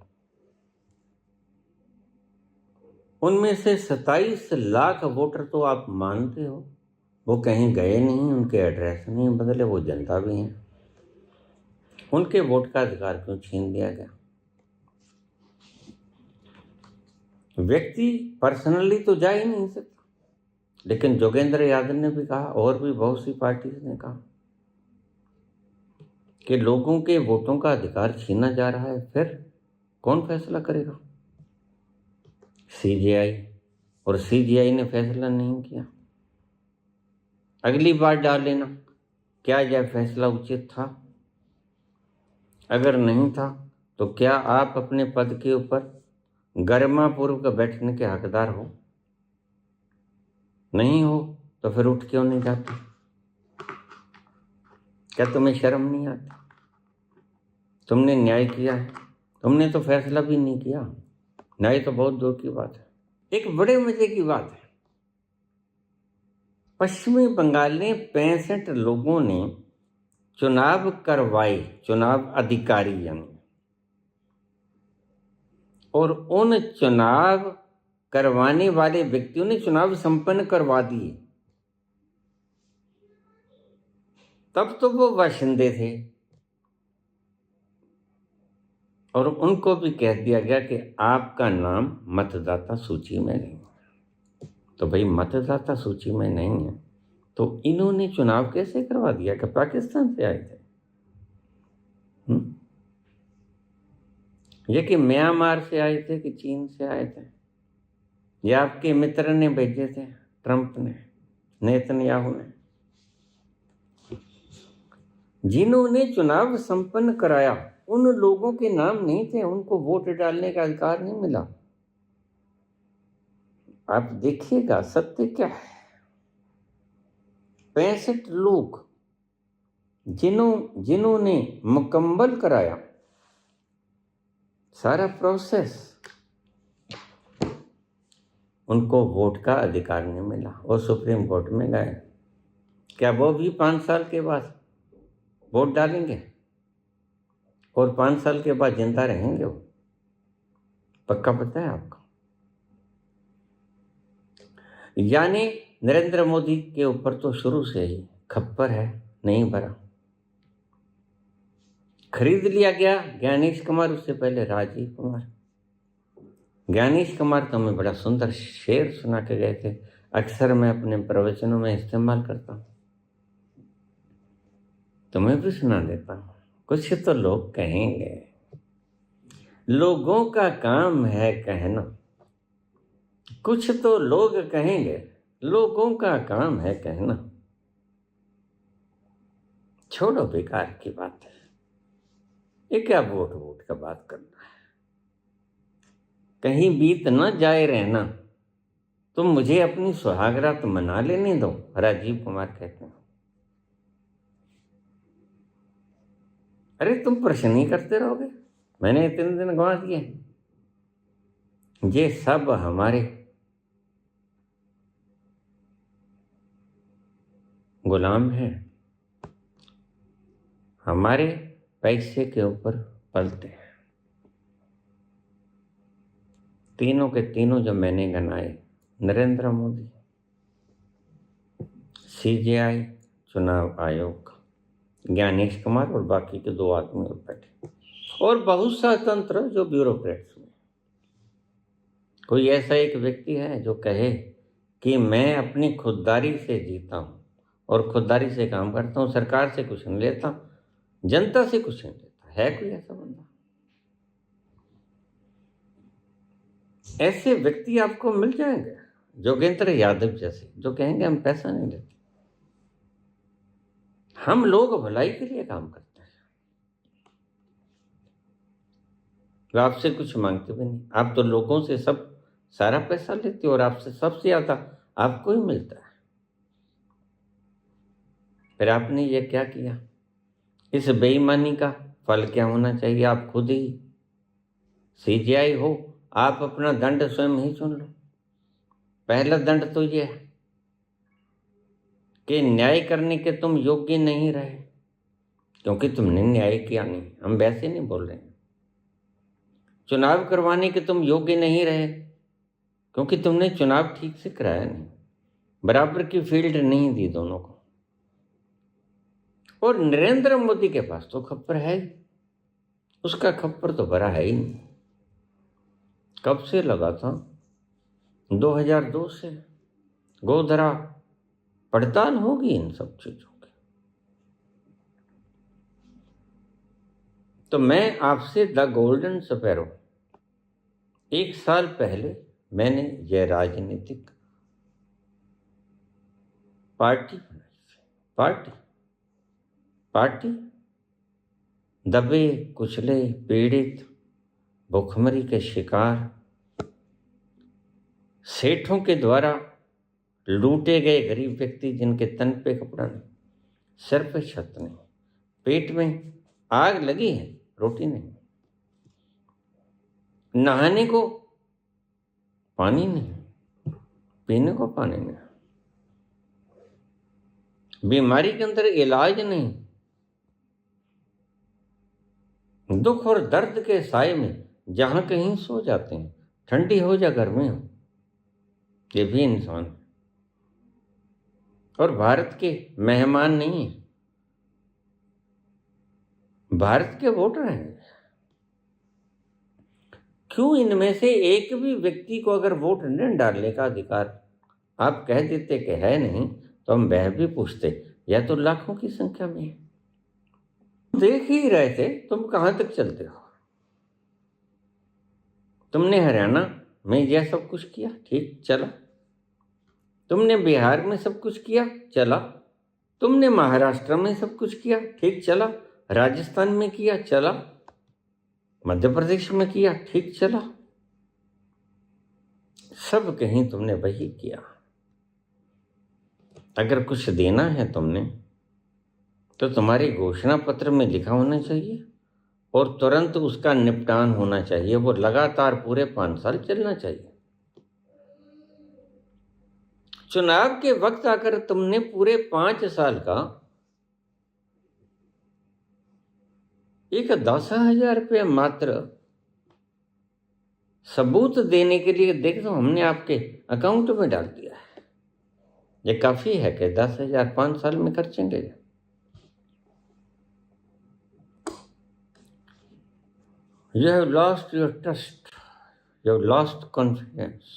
उनमें से 27 लाख वोटर तो आप मानते हो वो कहीं गए नहीं, उनके एड्रेस नहीं बदले, वो जनता भी हैं। उनके वोट का अधिकार क्यों छीन लिया गया? व्यक्ति पर्सनली तो जा ही नहीं सकता, लेकिन जोगेंद्र यादव ने भी कहा, और भी बहुत सी पार्टी ने कहा, कि लोगों के वोटों का अधिकार छीना जा रहा है। फिर कौन फैसला करेगा? सीजीआई, और सीजीआई ने फैसला नहीं किया। अगली बार डाल लेना क्या यह फैसला उचित था? अगर नहीं था तो क्या आप अपने पद के ऊपर गरिमापूर्वक बैठने के हकदार हो? नहीं हो तो फिर उठ क्यों नहीं जाते? क्या तुम्हें शर्म नहीं आती? तुमने न्याय किया है, तुमने तो फैसला भी नहीं किया। न्याय तो बहुत दूर की बात है। एक बड़े मजे की बात है, पश्चिमी बंगाल में 65 लोगों ने चुनाव करवाए, चुनाव अधिकारी यानी, और उन चुनाव करवाने वाले व्यक्तियों ने चुनाव संपन्न करवा दिए। तब तो वो बाशिंदे थे और उनको भी कह दिया गया कि आपका नाम मतदाता सूची में नहीं। तो भाई मतदाता सूची में नहीं है तो इन्होंने चुनाव कैसे करवा दिया? कि पाकिस्तान से आए थे? ये कि म्यांमार से आए थे कि चीन से आए थे? या आपके मित्र ने भेजे थे, ट्रंप ने, नेतन्याहू ने? जिन्होंने चुनाव संपन्न कराया उन लोगों के नाम नहीं थे, उनको वोट डालने का अधिकार नहीं मिला। आप देखिएगा सत्य क्या है। 65 लोग जिन्होंने मुकम्मल कराया सारा प्रोसेस, उनको वोट का अधिकार नहीं मिला। वो सुप्रीम कोर्ट में गए। क्या वो भी 5 साल के बाद वोट डालेंगे और 5 साल के बाद जिंदा रहेंगे? वो पक्का पता है आपको? यानी नरेंद्र मोदी के ऊपर तो शुरू से ही खप्पर है, नहीं भरा। खरीद लिया गया ज्ञानेश कुमार, उससे पहले राजीव कुमार। ज्ञानेश कुमार तो हमें बड़ा सुंदर शेर सुना के गए थे, अक्सर मैं अपने प्रवचनों में इस्तेमाल करता हूँ, तुम्हें भी सुना देता हूँ। कुछ तो लोग कहेंगे, लोगों का काम है कहना। कुछ तो लोग कहेंगे, लोगों का काम है कहना। छोड़ो, बेकार की बात है। ये क्या वोट का बात करना है? कहीं बीत न जाए रहना, तुम मुझे अपनी सुहागरात मना लेने दो, राजीव कुमार कहते हैं। अरे तुम प्रश्न नहीं करते रहोगे? मैंने इतने दिन गंवा दिए। ये सब हमारे गुलाम हैं, हमारे पैसे के ऊपर पलते हैं। तीनों के तीनों जो मैंने गनाए, नरेंद्र मोदी, सीजेआई, चुनाव आयोग, ज्ञानेश कुमार और बाकी के 2 आदमी और बैठे, और बहुत सा तंत्र जो ब्यूरोक्रेट्स में। कोई ऐसा एक व्यक्ति है जो कहे कि मैं अपनी खुददारी से जीता हूं और खुददारी से काम करता हूं, सरकार से कुछ नहीं लेता, जनता से कुछ नहीं लेता? है कोई ऐसा बंदा? ऐसे व्यक्ति आपको मिल जाएंगे, जोगेंद्र यादव जैसे, जो कहेंगे हम पैसा नहीं लेते, हम लोग भलाई के लिए काम करते हैं। वो आपसे कुछ मांगते भी नहीं। आप तो लोगों से सब सारा पैसा लेते हो और आपसे सबसे ज्यादा आपको ही मिलता है। फिर आपने ये क्या किया? इस बेईमानी का फल क्या होना चाहिए? आप खुद ही सीजीआई हो, आप अपना दंड स्वयं ही चुन लो। पहला दंड तो ये है कि न्याय करने के तुम योग्य नहीं रहे, क्योंकि तुमने न्याय किया नहीं। हम वैसे नहीं बोल रहे हैं। चुनाव करवाने के तुम योग्य नहीं रहे, क्योंकि तुमने चुनाव ठीक से कराया नहीं, बराबर की फील्ड नहीं दी दोनों को। और नरेंद्र मोदी के पास तो खप्पर है ही, उसका खप्पर तो भरा है ही नहीं। कब से लगा था? 2002 से। गोधरा पड़ताल होगी इन सब चीजों की। तो मैं आपसे द गोल्डन स्पैरो, 1 साल पहले मैंने यह राजनीतिक पार्टी बनाई थी। पार्टी पार्टी दबे कुचले पीड़ित भूखमरी के शिकार सेठों के द्वारा लूटे गए गरीब व्यक्ति जिनके तन पे कपड़ा नहीं, सिर पे छत नहीं, पेट में आग लगी है, रोटी नहीं, नहाने को पानी नहीं, पीने को पानी नहीं, बीमारी के अंदर इलाज नहीं, दुख और दर्द के साए में जहां कहीं सो जाते हैं, ठंडी हो या गर्मी हो, ये भी इंसान है और भारत के मेहमान नहीं है, भारत के वोटर हैं। क्यों इनमें से एक भी व्यक्ति को अगर वोट न डालने का अधिकार आप कह देते कि है नहीं, तो हम वह भी पूछते, या तो लाखों की संख्या में है। देख ही रहे थे, तुम कहां तक चलते हो? तुमने हरियाणा में यह सब कुछ किया, ठीक चला। तुमने बिहार में सब कुछ किया, चला। तुमने महाराष्ट्र में सब कुछ किया, ठीक चला। राजस्थान में किया, चला। मध्य प्रदेश में किया, ठीक चला। सब कहीं तुमने वही किया। अगर कुछ देना है तुमने, तो तुम्हारे घोषणा पत्र में लिखा होना चाहिए और तुरंत उसका निपटान होना चाहिए। वो लगातार पूरे 5 साल चलना चाहिए। चुनाव के वक्त आकर तुमने पूरे 5 साल का एक 10,000 रुपये मात्र सबूत देने के लिए देख तो हमने आपके अकाउंट में डाल दिया है। ये काफी है कि 10,000 5 साल में खर्चेंगे? You have lost your trust. You have lost confidence.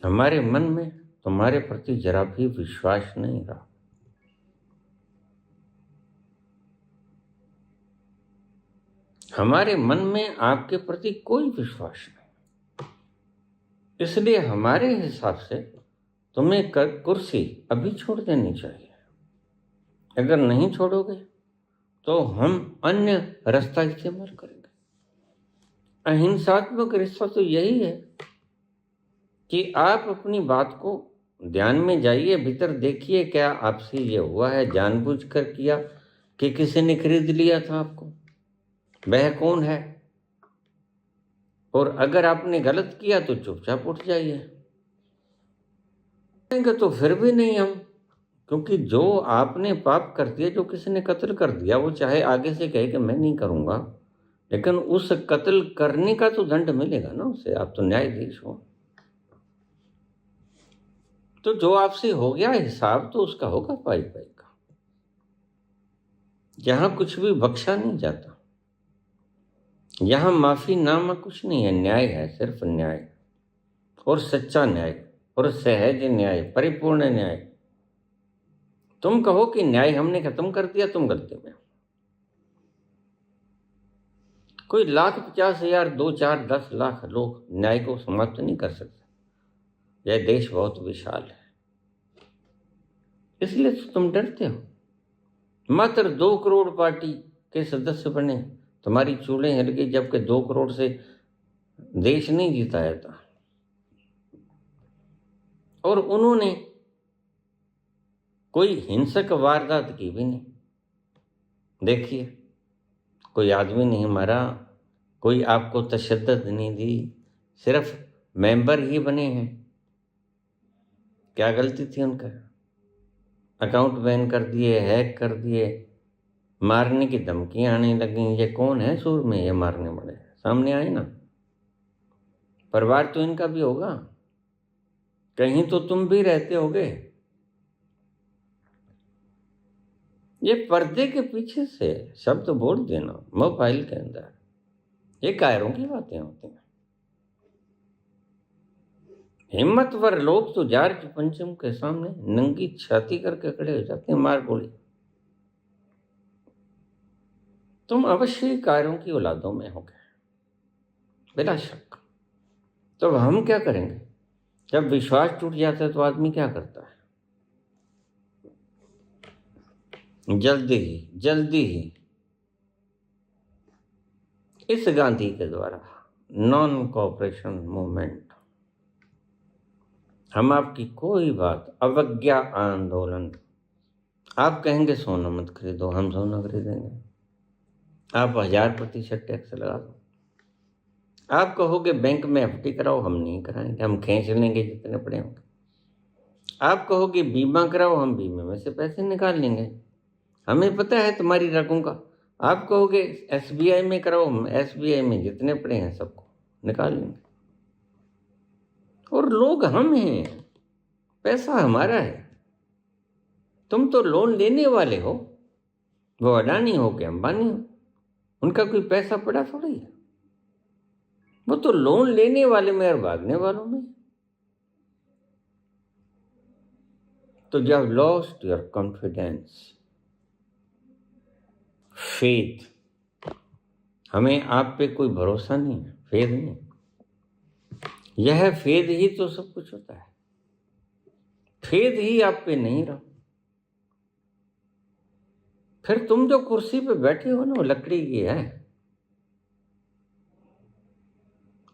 हमारे मन में तुम्हारे प्रति जरा भी विश्वास नहीं रहा। हमारे मन में आपके प्रति कोई विश्वास नहीं। इसलिए हमारे हिसाब से तुम्हें कुर्सी अभी छोड़ देनी चाहिए। अगर नहीं छोड़ोगे तो हम अन्य रास्ता इस्तेमाल करेंगे। अहिंसात्मक रिश्ता तो यही है कि आप अपनी बात को ध्यान में जाइए, भीतर देखिए क्या आपसे ये हुआ है, जानबूझकर किया कि किसी ने खरीद लिया था आपको, वह कौन है। और अगर आपने गलत किया तो चुपचाप उठ जाइए। तो फिर भी नहीं हम, क्योंकि जो आपने पाप कर दिया, जो किसी ने कत्ल कर दिया, वो चाहे आगे से कहे कि मैं नहीं करूंगा, लेकिन उस कत्ल करने का तो दंड मिलेगा ना उसे। आप तो न्यायाधीश हो। तो जो आपसे हो गया हिसाब तो उसका होगा पाई पाई का। यहां कुछ भी बख्शा नहीं जाता। यहां माफी नामा कुछ नहीं है, न्याय है, सिर्फ न्याय और सच्चा न्याय और सहज न्याय, परिपूर्ण न्याय। तुम कहो कि न्याय हमने खत्म कर दिया, तुम गलती में। कोई 1,50,000 2, 4, 10 लाख लोग न्याय को समाप्त नहीं कर सकते। यह देश बहुत विशाल है, इसलिए तो तुम डरते हो। मात्र 2 करोड़ पार्टी के सदस्य बने, तुम्हारी चूड़ें हिल गई, जबकि 2 करोड़ से देश नहीं जीता था। और उन्होंने कोई हिंसक वारदात की भी नहीं। देखिए, कोई आदमी नहीं मरा, कोई आपको तशद्दुद नहीं दी, सिर्फ मेंबर ही बने हैं। क्या गलती थी उनका? अकाउंट बैन कर दिए, हैक कर दिए, मारने की धमकियां आने लगी। ये कौन है सुर में ये मारने वाले? सामने आए ना। परिवार तो इनका भी होगा, कहीं तो तुम भी रहते होगे। ये पर्दे के पीछे से शब्द बोल देना मोबाइल के अंदर, ये कायरों की बातें होती हैं। हिम्मतवर लोग तो जॉर्ज पंचम के सामने नंगी छाती करके खड़े हो जाते हैं, मार गोली। तुम अवश्य कायरों की औलादों में होगे, बिला शक। तो हम क्या करेंगे? जब विश्वास टूट जाता है तो आदमी क्या करता है? जल्दी ही इस गांधी के द्वारा नॉन कोऑपरेशन मूवमेंट, हम आपकी कोई बात, अवज्ञा आंदोलन, आप कहेंगे सोना मत खरीदो, हम सोना खरीदेंगे। आप 1000% टैक्स लगा दो। आप कहोगे बैंक में एफडी कराओ, हम नहीं कराएंगे, हम खींच लेंगे जितने पड़े होंगे। आप कहोगे बीमा कराओ, हम बीमे में से पैसे निकाल लेंगे, हमें पता है तुम्हारी रकम का। आप कहोगे एसबीआई में कराओ, हम एसबीआई में जितने पड़े हैं सबको निकाल लेंगे। और लोग हम हैं, पैसा हमारा है। तुम तो लोन लेने वाले हो, वो अडानी हो के अंबानी हो, उनका कोई पैसा पड़ा थोड़ी है। वो तो लोन लेने वाले में और भागने वालों में। तो you have lost your confidence, faith. हमें आप पे कोई भरोसा नहीं है, फेथ नहीं। यह फेथ ही तो सब कुछ होता है। फेथ ही आप पे नहीं रहा, फिर तुम जो कुर्सी पे बैठे हो ना, वो लकड़ी की है,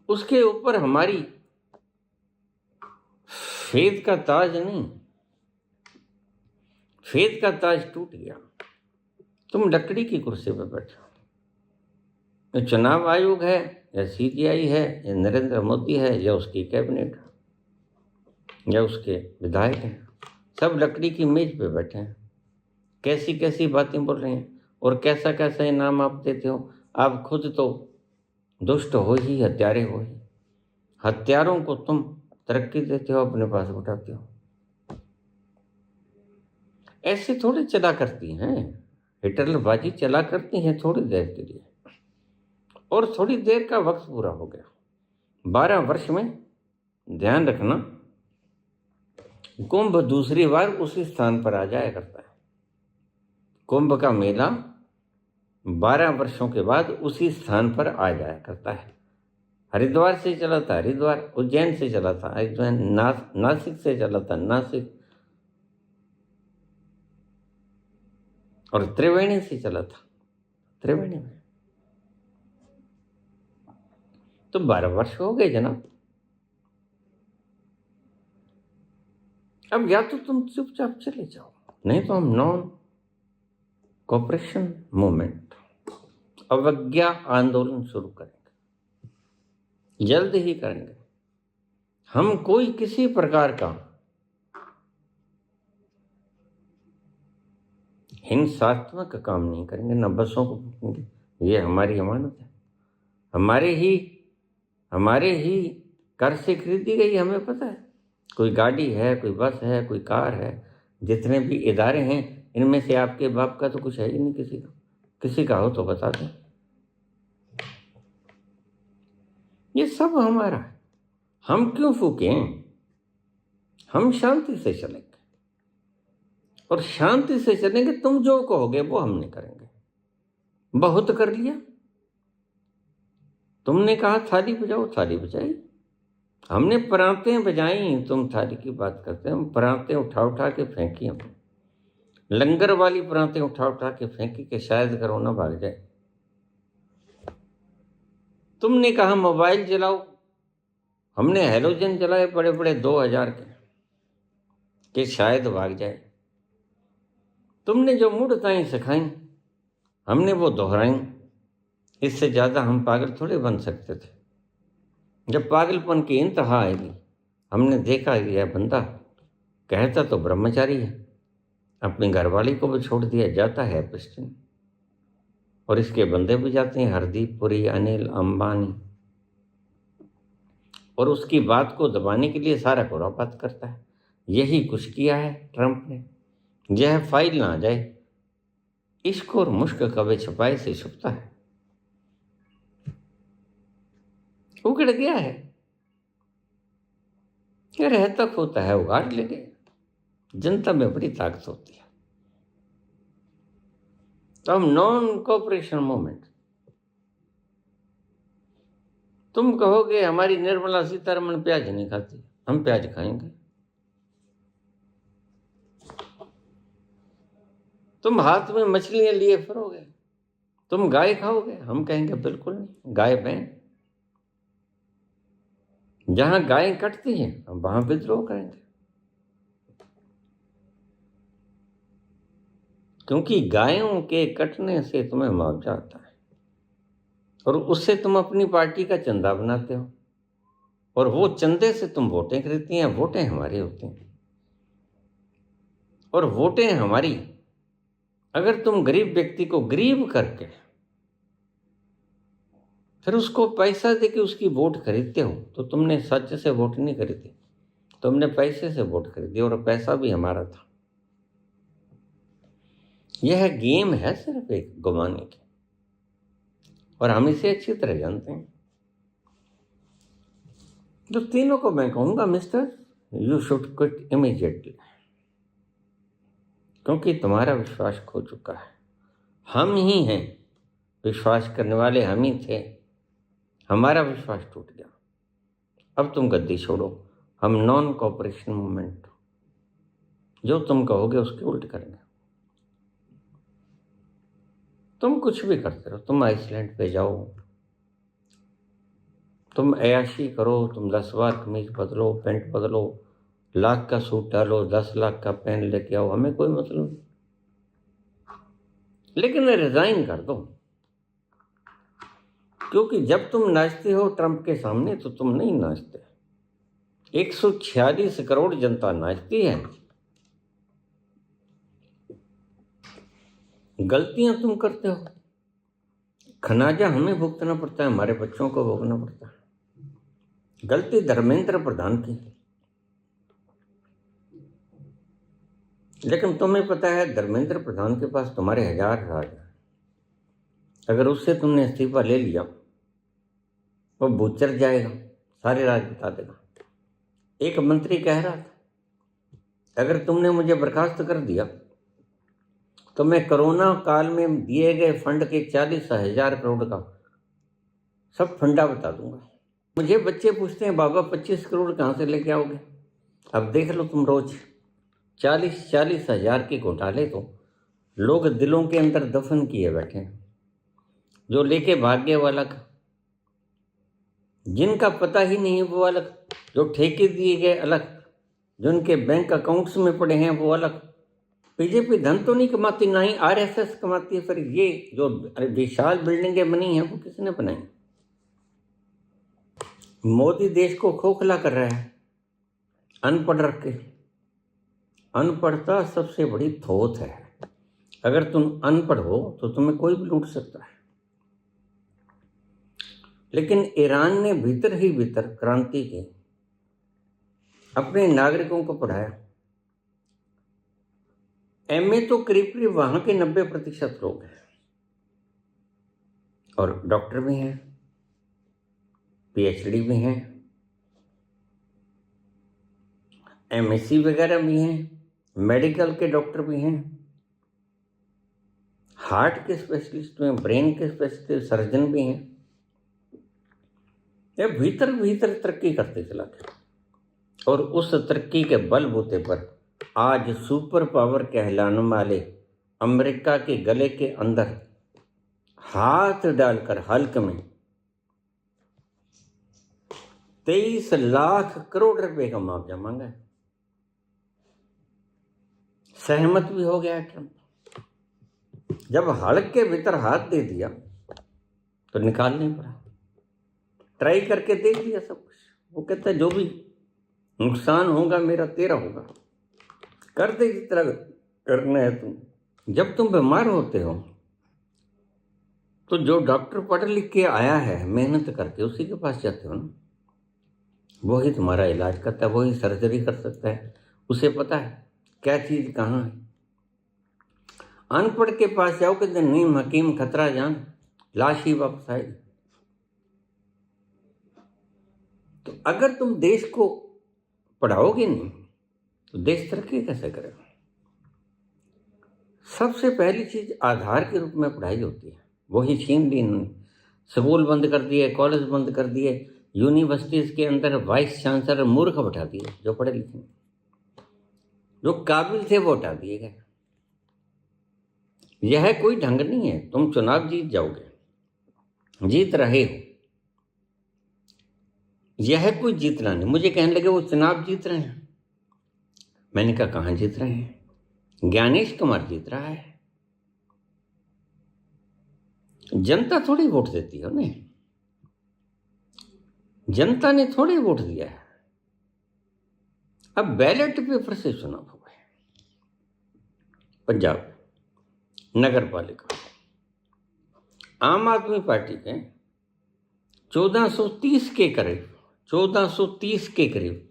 उसके ऊपर हमारी फेथ का ताज नहीं, फेथ का ताज टूट गया। तुम लकड़ी की कुर्सी पे बैठे हो। ये चुनाव आयोग है या सीबीआई है या नरेंद्र मोदी है या उसकी कैबिनेट है या उसके विधायक हैं, सब लकड़ी की मेज पे बैठे हैं। कैसी कैसी बातें बोल रहे हैं और कैसा कैसा इनाम आप देते हो। आप खुद तो दुष्ट हो ही, हत्यारे हो ही। हत्यारों को तुम तरक्की देते हो, अपने पास उठाते हो। ऐसे थोड़ी चला करती हैं, हिटलरबाजी चला करती हैं थोड़ी देर के लिए, और थोड़ी देर का वक्त पूरा हो गया। 12 वर्ष में ध्यान रखना, कुंभ दूसरी बार उसी स्थान पर आ जाया करता है। कुंभ का मेला 12 वर्षों के बाद उसी स्थान पर आ जाया करता है। हरिद्वार से चला था हरिद्वार, उज्जैन से चला था उज्जैन, नासिक से चला था नासिक, और त्रिवेणी से चला था त्रिवेणी में। तो 12 वर्ष हो गए जनाब। अब या तो तुम चुपचाप चले जाओ, नहीं तो हम नॉन कोऑपरेशन मूवमेंट, अवज्ञा आंदोलन शुरू करेंगे, जल्द ही करेंगे। हम कोई किसी प्रकार का हिंसात्मक काम नहीं करेंगे, न बसों को रोकेंगे। ये हमारी अमानत है, हमारे ही कर से खरीदी गई, हमें पता है। कोई गाड़ी है, कोई बस है, कोई कार है, जितने भी इदारे हैं, इनमें से आपके बाप का तो कुछ है ही नहीं किसी का हो तो बता दें। ये सब हमारा है, हम क्यों फूकें। हम शांति से चलेंगे, और शांति से चलेंगे। तुम जो कहोगे वो हम नहीं करेंगे। बहुत कर लिया, तुमने कहा थाली बजाओ, थाली बजाई, हमने परातें बजाई, तुम थाली की बात करते हैं। हम परातें उठा उठा के फेंकी, हम लंगर वाली परातें उठा उठा के फेंकी कि शायद कोरोना भाग जाए। तुमने कहा मोबाइल जलाओ, हमने हैलोजन जलाए बड़े बड़े 2000 के कि शायद भाग जाए। तुमने जो मूढ़ताएं सिखाई, हमने वो दोहराई। इससे ज़्यादा हम पागल थोड़े बन सकते थे। जब पागलपन की इंतहा आएगी, हमने देखा यह बंदा कहता तो ब्रह्मचारी है, अपनी घरवाली को भी छोड़ दिया, जाता है पिस्टन, और इसके बंदे भी जाते हैं हरदीप पुरी, अनिल अंबानी, और उसकी बात को दबाने के लिए सारा खुरापात करता है। यही कुछ किया है ट्रंप ने। यह फाइल ना आ जाए, इश्क और मुश्क कभी छुपाए से छुपता है, उगड़ गया है। रहता होता है, उगाड़ लेंगे। जनता में बड़ी ताकत होती है। तो हम नॉन कोऑपरेशन मूवमेंट, तुम कहोगे हमारी निर्मला सीतारमण प्याज नहीं खाती, हम प्याज खाएंगे। तुम हाथ में मछलियां लिए फिरोगे, तुम गाय खाओगे? हम कहेंगे बिल्कुल नहीं, गाय बैन। जहां गायें कटती हैं हम वहां विद्रोह करेंगे, क्योंकि गायों के कटने से तुम्हें मुआवजा आता है और उससे तुम अपनी पार्टी का चंदा बनाते हो और वो चंदे से तुम वोटें खरीदती हैं। वोटें हमारी होती हैं और वोटें हमारी, अगर तुम गरीब व्यक्ति को गरीब करके फिर उसको पैसा देके उसकी वोट खरीदते हो तो तुमने सच से वोट नहीं खरीदी, तुमने पैसे से वोट खरीदी और पैसा भी हमारा था। यह गेम है सिर्फ एक घुमाने की और हम इसे अच्छी तरह जानते हैं। तो तीनों को मैं कहूंगा mister you should quit immediately, क्योंकि तुम्हारा विश्वास खो चुका है। हम ही हैं, विश्वास करने वाले हम ही थे, हमारा विश्वास टूट गया। अब तुम गद्दी छोड़ो, हम नॉन कॉपरेशन मूवमेंट, जो तुम कहोगे उसके उल्ट करेंगे। तुम कुछ भी करते रहो, तुम आइसलैंड पे जाओ, तुम अयाशी करो, तुम 10 बार कमीज बदलो, पैंट बदलो, लाख का सूट डालो, 10 लाख का पेन लेके आओ, हमें कोई मतलब नहीं, लेकिन रिजाइन कर दो। क्योंकि जब तुम नाचते हो ट्रंप के सामने तो तुम नहीं नाचते, 146 करोड़ जनता नाचती है। गलतियां तुम करते हो, खनाजा हमें भुगतना पड़ता है, हमारे बच्चों को भोगना पड़ता है। गलती धर्मेंद्र प्रधान की, लेकिन तुम्हें पता है धर्मेंद्र प्रधान के पास तुम्हारे 1000 राज हैं। अगर उससे तुमने इस्तीफा ले लिया वो बूचर जाएगा, सारे राज बता देगा। एक मंत्री कह रहा था, अगर तुमने मुझे बर्खास्त कर दिया तो मैं कोरोना काल में दिए गए फंड के 40,000 करोड़ का सब फंडा बता दूंगा। मुझे बच्चे पूछते हैं बाबा 25 करोड़ कहाँ से लेके आओगे? अब देख लो तुम, रोज 40,000 के घोटाले तो लोग दिलों के अंदर दफन किए बैठे हैं। जो लेके भाग गए वो अलग, जिनका पता ही नहीं वो अलग, जो ठेके दिए गए अलग, जो उनके बैंक अकाउंट्स में पड़े हैं वो अलग। बीजेपी धन तो नहीं कमाती, ना ही आरएसएस कमाती है। फिर ये जो विशाल बिल्डिंगें बनी हैं वो किसने बनाई? मोदी देश को खोखला कर रहा है अनपढ़ रख के। अनपढ़ता सबसे बड़ी थोथ है। अगर तुम अनपढ़ हो तो तुम्हें कोई भी लूट सकता है। लेकिन ईरान ने भीतर ही भीतर क्रांति की, अपने नागरिकों को पढ़ाया। एमए तो करीब करीब वहां के 90% लोग हैं और डॉक्टर भी हैं, पीएचडी भी हैं, एमएससी वगैरह भी हैं, मेडिकल के डॉक्टर भी हैं, हार्ट के स्पेशलिस्ट में, ब्रेन के स्पेशलिस्ट, सर्जन भी हैं। ये भीतर भीतर तरक्की करते चला गया और उस तरक्की के बलबूते पर आज सुपर पावर कहलाने वाले अमेरिका के गले के अंदर हाथ डालकर हल्क में 23 लाख करोड़ रुपए का मुआवजा मांगा है। सहमत भी हो गया ट्रंप। जब हल्क के भीतर हाथ दे दिया तो निकाल नहीं पड़ा, ट्राई करके देख लिया सब कुछ। वो कहता है जो भी नुकसान होगा मेरा तेरा होगा, कर दे जितना करना है तुम। जब तुम बीमार होते हो तो जो डॉक्टर पढ़ लिख के आया है मेहनत करके उसी के पास जाते हो ना, वही तुम्हारा इलाज करता है, वही सर्जरी कर सकता है, उसे पता है क्या चीज कहाँ है। अनपढ़ के पास जाओ कहते नहीं हकीम खतरा जान, लाश ही वापस आएगी। तो अगर तुम देश को पढ़ाओगे नहीं तो देश तरक्की कैसे करेगा? सबसे पहली चीज आधार के रूप में पढ़ाई होती है, वही छीन ली इन्होंने। स्कूल बंद कर दिए, कॉलेज बंद कर दिए, यूनिवर्सिटीज के अंदर वाइस चांसलर मूर्ख बैठा दिए, जो पढ़े लिखे, जो काबिल थे वो हटा दिए गए। यह कोई ढंग नहीं है। तुम चुनाव जीत जाओगे, जीत रहे हो, यह कोई जीतना नहीं। मुझे कहने लगे वो चुनाव जीत रहे हैं। मैंने कहा कहाँ जीत रहे हैं? ज्ञानेश कुमार जीत रहा है। जनता थोड़ी वोट देती है उन्हें, जनता ने थोड़ी वोट दिया है। अब बैलेट पेपर से चुनाव हो गए। पंजाब नगर पालिका, आम आदमी पार्टी के 1430 के करीब, 1430 के करीब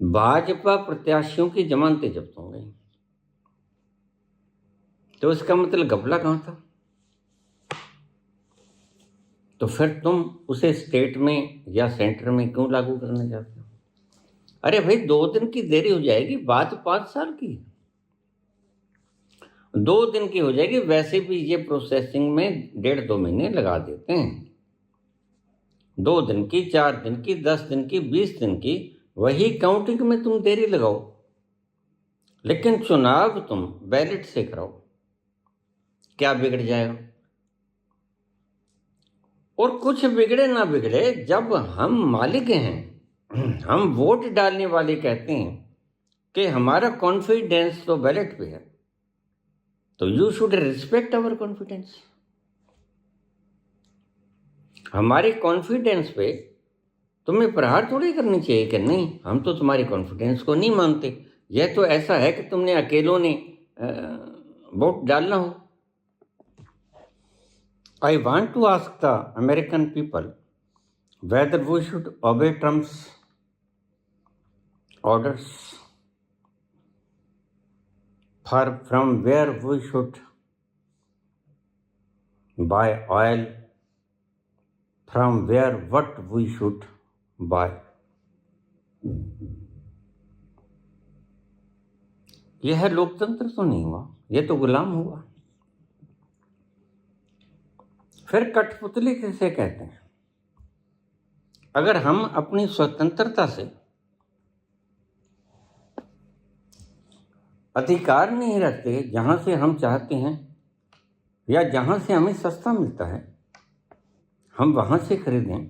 भाजपा प्रत्याशियों की जमानतें जब्त हो गई। तो इसका मतलब घपला कहां था? तो फिर तुम उसे स्टेट में या सेंटर में क्यों लागू करना चाहते हो? अरे भाई 2 दिन की देरी हो जाएगी, बात 5 साल की, 2 दिन की हो जाएगी। वैसे भी ये प्रोसेसिंग में 1.5-2 महीने लगा देते हैं। 2 दिन की, 4 दिन की, 10 दिन की, 20 दिन की, वही काउंटिंग में तुम देरी लगाओ, लेकिन चुनाव तुम बैलेट से कराओ। क्या बिगड़ जाएगा? और कुछ बिगड़े ना बिगड़े, जब हम मालिक हैं, हम वोट डालने वाले कहते हैं कि हमारा कॉन्फिडेंस तो बैलेट पे है, तो you should respect our confidence. हमारे कॉन्फिडेंस पे तुम्हें प्रहार थोड़ी करनी चाहिए कि नहीं हम तो तुम्हारी कॉन्फिडेंस को नहीं मानते। यह तो ऐसा है कि तुमने अकेलों ने वोट डालना हो। I want to ask the American people whether we should obey Trump's orders, from where we should buy oil, from where what we should buy. यह लोकतंत्र तो नहीं हुआ, यह तो गुलाम हुआ। फिर कठपुतली किसे कहते हैं? अगर हम अपनी स्वतंत्रता से अधिकार नहीं रखते, जहां से हम चाहते हैं या जहां से हमें सस्ता मिलता है हम वहां से खरीदें,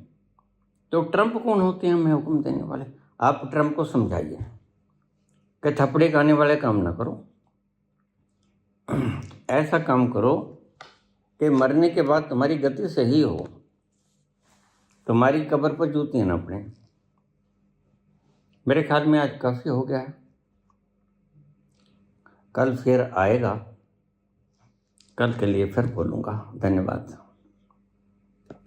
तो ट्रंप कौन होते हैं हमें हुक्म देने वाले? आप ट्रंप को समझाइए कि थपड़े खाने वाले काम ना करो, ऐसा काम करो कि मरने के बाद तुम्हारी गति सही हो, तुम्हारी कब्र पर जूतियां ना पड़े। मेरे ख्याल में आज काफ़ी हो गया है, कल फिर आएगा, कल के लिए फिर बोलूँगा। धन्यवाद।